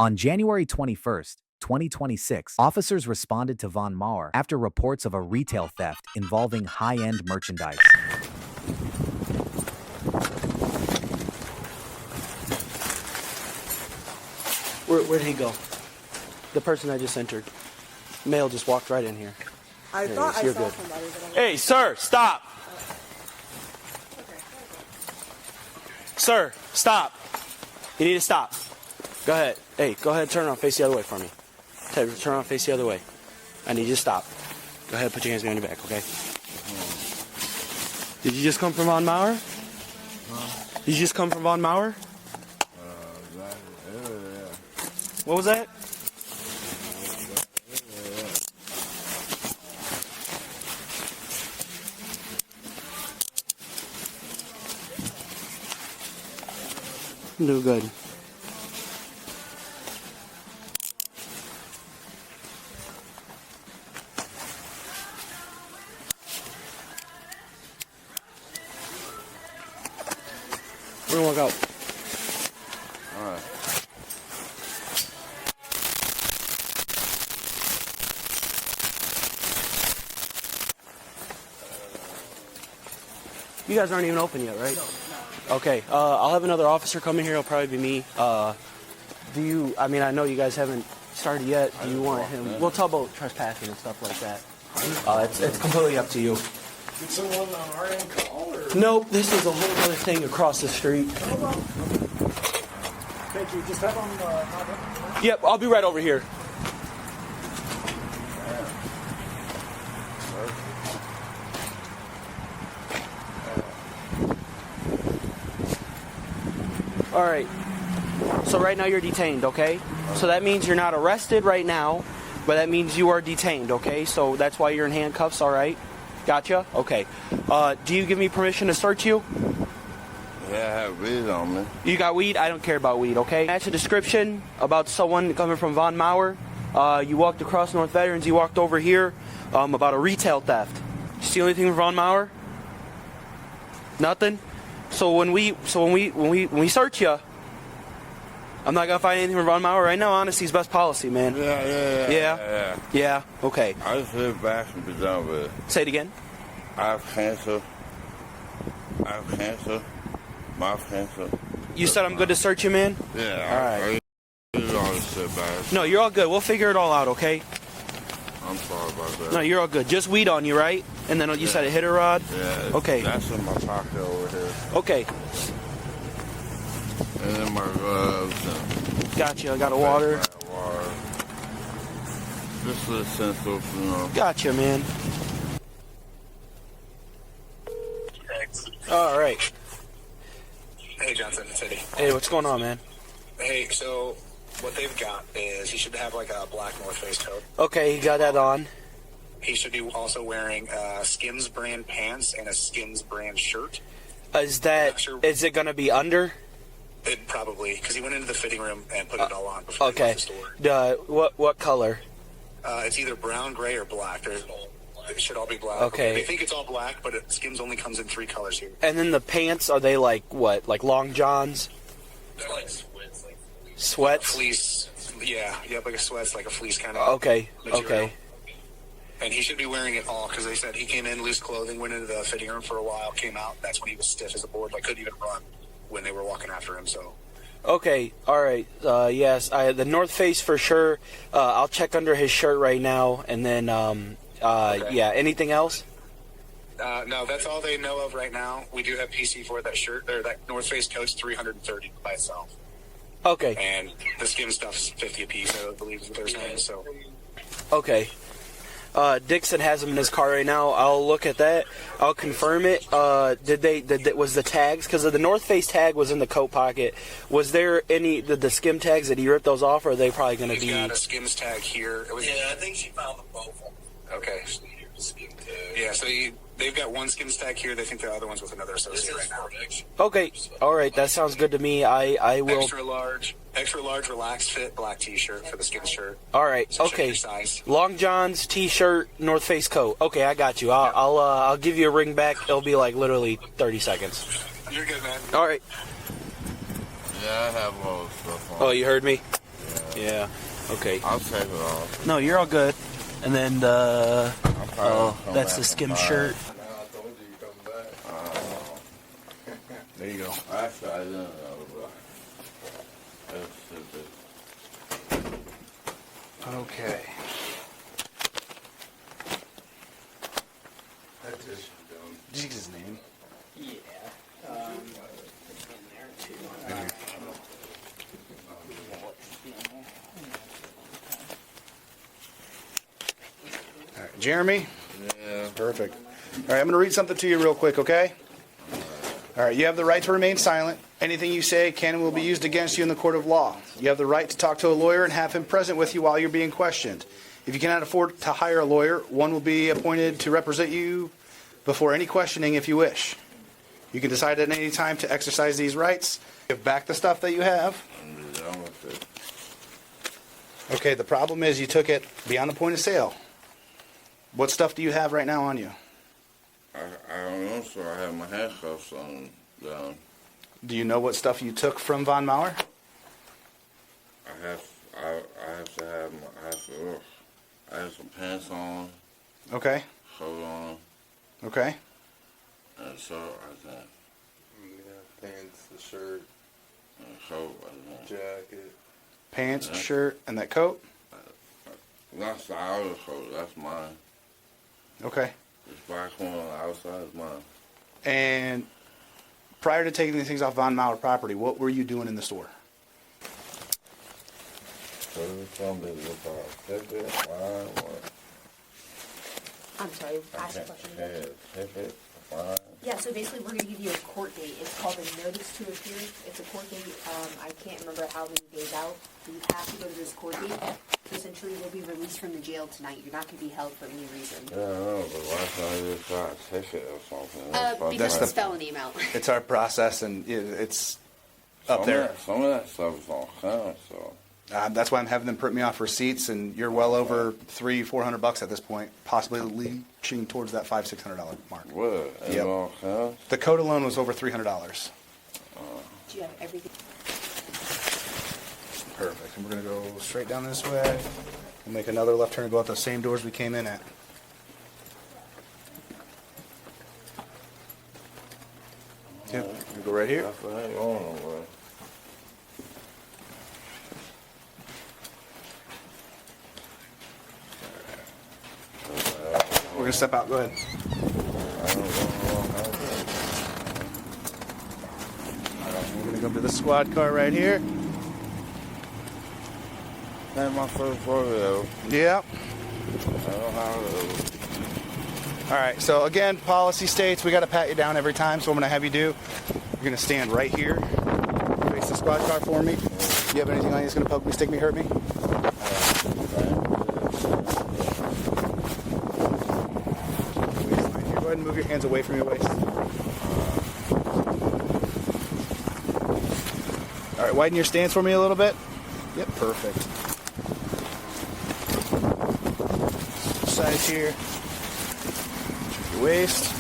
On January 21st, 2026, officers responded to Von Maur after reports of a retail theft involving high-end merchandise. Where'd he go? The person I just entered. Male just walked right in here. I thought I saw good. somebody, but I'm Hey, sir, stop! okay. Sir, stop! You need to stop. Go ahead. Hey, go ahead and turn around, face the other way for me. Turn around, face the other way. I need you to stop. Go ahead, put your hands behind your back, okay? Did you just come from Von Maur? Did you just come from Von Maur? What was that? Do good. We're gonna walk out. All right. You guys aren't even open yet, right? No. Okay. I'll have another officer come in here. It'll probably be me. Do you? I mean, I know you guys haven't started yet. Do you want him? We'll talk about trespassing and stuff like that. It's completely up to you. Did someone on our end call? Or? Nope. This is a whole other thing across the street. Thank you. Just have them. Yep. I'll be right over here. All right. So right now you're detained, okay? So that means you're not arrested right now, but that means you are detained, okay? So that's why you're in handcuffs, all right? Gotcha? Okay. Do you give me permission to search you? Yeah, I have weed on me. You got weed? I don't care about weed, okay? Match a description about someone coming from Von Maur. You walked across North Veterans. You walked over here about a retail theft. Did you steal anything from Von Maur? Nothing? So when we search you, I'm not gonna find anything from Von Maur right now. Honesty's best policy, man. Yeah. Okay. I just live back and be done with it. Say it again. I have cancer. Mouth cancer. You said I'm good to search you, man? Yeah. All right. I all this shit back. No, you're all good. We'll figure it all out, okay? I'm sorry about that. No, you're all good. Just weed on you, right? And then you said a hitter rod? Yeah. Okay. That's in my pocket over here. Okay. And then my gloves. And Gotcha. I got a water. water. Just the essentials, you know. Gotcha, man. All right. Hey, Johnson, it's Eddie. Hey, what's going on, man? Hey, so what they've got is he should have like a black North Face coat. Okay, you got that on. He should be also wearing Skims brand pants and a Skims brand shirt. Is it going to be under? It probably, because he went into the fitting room and put it all on before he left the store. What color? It's either brown, gray, or black. It should all be black. Okay. They think it's all black, but Skims only comes in 3 colors here. And then the pants, are they like what? Like long johns? They're like Sweats? fleece. Yeah, like a sweats, like a fleece kind of Okay, material. okay. And he should be wearing it all, because they said he came in loose clothing, went into the fitting room for a while, came out. That's when he was stiff as a board, like couldn't even run when they were walking after him. So. Okay, all right. Yes, the North Face for sure. I'll check under his shirt right now, and then Okay. yeah. Anything else? No, that's all they know of right now. We do have PC for that shirt. That North Face coat's $330 by itself. Okay. And the skin stuff's $50 a piece, I believe is what they're saying. So. Okay. Dixon has them in his car right now. I'll look at that. I'll confirm it. Was the tags, because the North Face tag was in the coat pocket. Was there any the Skim tags? Did he rip those off, or are they probably going to be? He's got a Skims tag here. I think she found them both. Okay. Yeah, so they've got one Skims tag here. They think the other one's with another associate right now. Okay. All right. That sounds good to me. I will. Extra large relaxed fit black T-shirt for the Skims shirt. All right. So check Okay. your size. Long johns, T-shirt, North Face coat. Okay, I got you. I'll give you a ring back. It'll be like literally 30 seconds. You're good, man. All right. Yeah, I have all the stuff on. Oh, you heard me? Yeah. Yeah. Okay. I'll take it off. No, you're all good. And then that's the Skims shirt. There you go. Actually, I didn't know, but that's stupid. Okay. Did you get his name? Yeah. It's in there too. All right, Jeremy? Yeah. Perfect. All right, I'm going to read something to you real quick, okay? All right, you have the right to remain silent. Anything you say can and will be used against you in the court of law. You have the right to talk to a lawyer and have him present with you while you're being questioned. If you cannot afford to hire a lawyer, one will be appointed to represent you before any questioning if you wish. You can decide at any time to exercise these rights. Give back the stuff that you have. I'm done with it. Okay, the problem is you took it beyond the point of sale. What stuff do you have right now on you? I don't know, so I have my handcuffs on down. Do you know what stuff you took from Von Mauer? I have to have I have some pants on, Okay, coat on, okay. and a shirt like that. Yeah, pants, the shirt, And a coat like that. jacket. Pants, Yeah. shirt, and that coat? That's the outer coat, that's mine. Okay. This black one on the outside is mine. And prior to taking these things off Von Mauer property, what were you doing in the store? So this one is about ticket, fine, what? I'm sorry, ask a question. Ticket, fine. Yeah, so basically we're gonna give you a court date. It's called a notice to appear. It's a court date, I can't remember how many days out. But you have to go to this court date. So essentially you'll be released from the jail tonight. You're not gonna be held for any reason. Yeah, I know, but why can't I just got a ticket or something? Because That's it's felony amount. It's our process, and it's up there. Some of that stuff is on camera, so. That's why I'm having them print me off receipts, and you're well over $300-400 at this point, possibly reaching towards that $500-600 mark. What? Is it on camera? The coat alone was over $300. Do you have everything? Perfect. And we're gonna go straight down this way. We'll make another left turn and go out the same doors we came in at. Yep. We go right here. That's what ain't going nowhere. We're gonna step out. Go ahead. We're gonna go to the squad car right here. That's my first rodeo. Yeah. I don't have it. All right. So again, policy states we got to pat you down every time. So what I'm gonna have you do, you're gonna stand right here, face the squad car for me. You have anything on you that's gonna poke me, stick me, hurt me? Waistline here. Go ahead and move your hands away from your waist. All right. Widen your stance for me a little bit. Yep. Perfect. Sides here. Check your waist.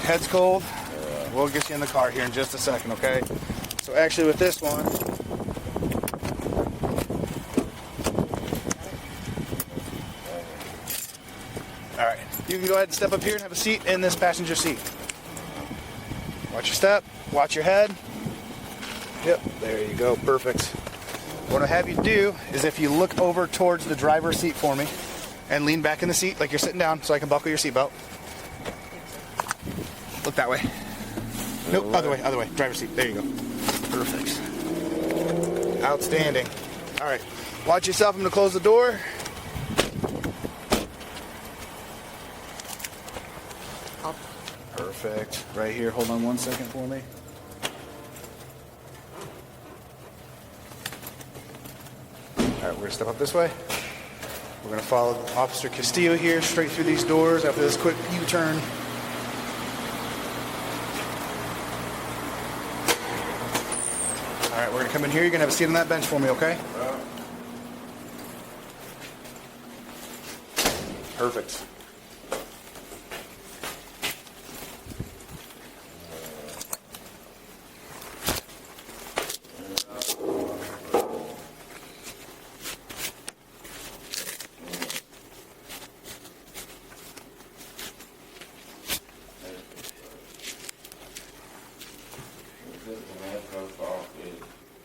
Head's cold. Yeah. We'll get you in the car here in just a second, okay? So actually with this one, all right, you can go ahead and step up here and have a seat in this passenger seat. Watch your step, watch your head. Yep, there you go, perfect. What I have you do is if you look over towards the driver's seat for me and lean back in the seat like you're sitting down so I can buckle your seatbelt. Look that way. Nope, other way, driver's seat. There you go. Perfect. Outstanding. All right, watch yourself. I'm gonna close the door. Perfect. Right here, hold on 1 second for me. All right, we're gonna step up this way. We're gonna follow Officer Castillo here, straight through these doors after this quick U-turn. All right, we're gonna come in here. You're gonna have a seat on that bench for me, okay? Perfect.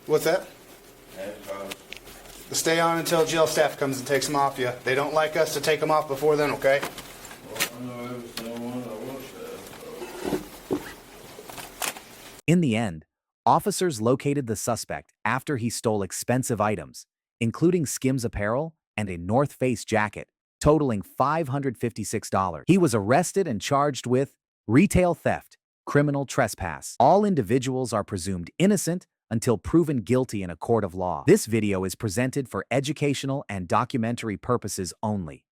What's that? Stay on until jail staff comes and takes them off you. They don't like us to take them off before then, okay? In the end, officers located the suspect after he stole expensive items, including Skims apparel and a North Face jacket, totaling $556. He was arrested and charged with retail theft, criminal trespass. All individuals are presumed innocent until proven guilty in a court of law. This video is presented for educational and documentary purposes only.